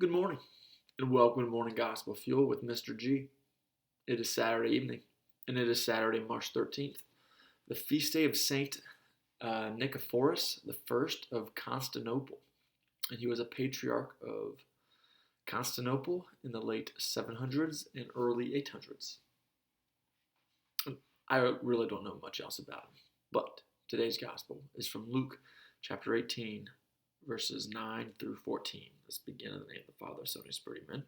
Good morning, and welcome to Morning Gospel Fuel with Mr. G. It is Saturday evening, and it is Saturday, March 13th, the feast day of Saint Nikephoros, the first of Constantinople. And he was a patriarch of Constantinople in the late 700s and early 800s. I really don't know much else about him, but today's Gospel is from Luke chapter 18, verses 9 through 14. Let's begin in the name of the Father, Son, and Spirit. Amen.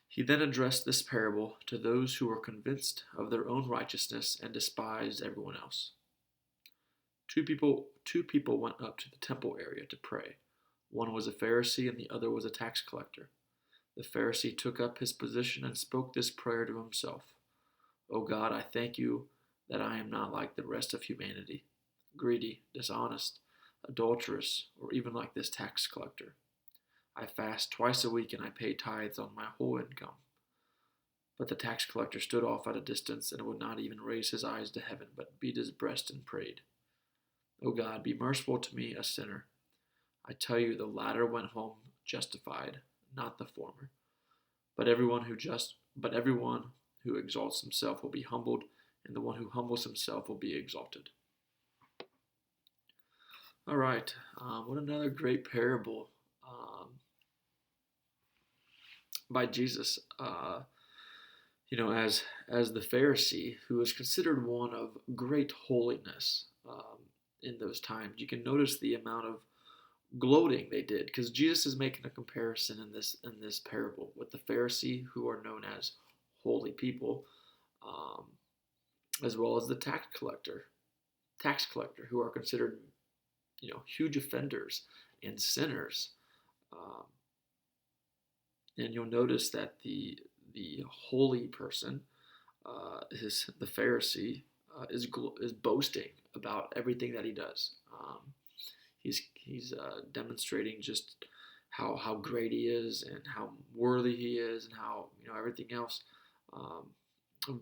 He then addressed this parable to those who were convinced of their own righteousness and despised everyone else. Two people went up to the temple area to pray. One was a Pharisee and the other was a tax collector. The Pharisee took up his position and spoke this prayer to himself. O God, I thank you that I am not like the rest of humanity, greedy, dishonest, adulterous, or even like this tax collector. I fast twice a week and I pay tithes on my whole income. But the tax collector stood off at a distance and would not even raise his eyes to heaven, but beat his breast and prayed, O God, be merciful to me, a sinner. I tell you, the latter went home justified, not the former. But everyone who exalts himself will be humbled, and the one who humbles himself will be exalted. All right, what another great parable by Jesus. As the Pharisee, who was considered one of great holiness in those times, you can notice the amount of gloating they did, because Jesus is making a comparison in this parable with the Pharisee, who are known as holy people, as well as the tax collector, who are considered huge offenders and sinners. And you'll notice that the holy person, the Pharisee, is boasting about everything that he does. He's demonstrating just how great he is and how worthy he is and how everything else,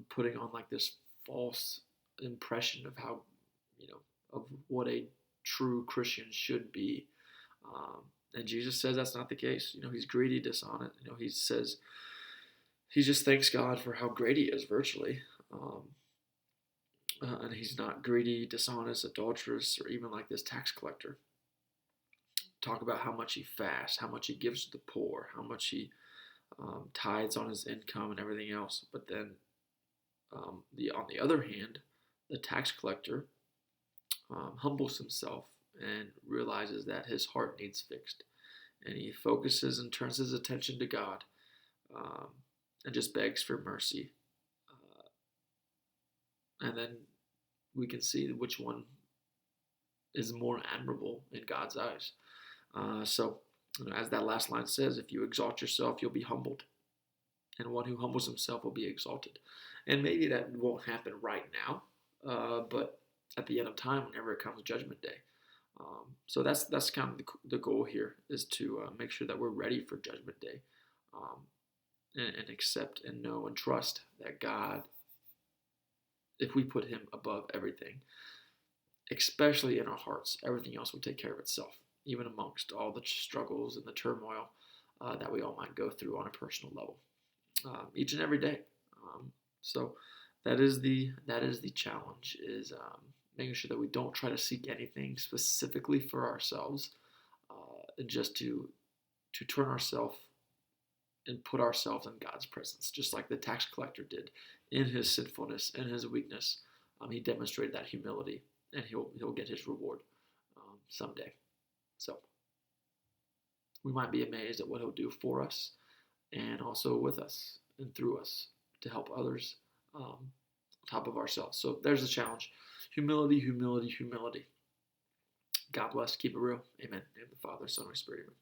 putting on like this false impression of how of what a true Christian should be. And Jesus says that's not the case. He's greedy, dishonest. He says he just thanks God for how great he is virtually. And he's not greedy, dishonest, adulterous, or even like this tax collector. Talk about how much he fasts, how much he gives to the poor, how much he tithes on his income and everything else. But then on the other hand, the tax collector humbles himself and realizes that his heart needs fixed. And he focuses and turns his attention to God and just begs for mercy. And then we can see which one is more admirable in God's eyes. So, as that last line says, if you exalt yourself, you'll be humbled. And one who humbles himself will be exalted. And maybe that won't happen right now, but at the end of time, whenever it comes Judgment Day. So that's kind of the goal here, is to make sure that we're ready for Judgment Day, and accept and know and trust that God, if we put him above everything, especially in our hearts, everything else will take care of itself, even amongst all the struggles and the turmoil that we all might go through on a personal level, each and every day. So that is the challenge, is making sure that we don't try to seek anything specifically for ourselves, just to turn ourselves and put ourselves in God's presence, just like the tax collector did in his sinfulness and his weakness. He demonstrated that humility, and he'll get his reward someday. So we might be amazed at what he'll do for us, and also with us and through us, to help others on top of ourselves. So there's the challenge. Humility, humility, humility. God bless. Keep it real. Amen. In the Father, Son, and Spirit. Amen.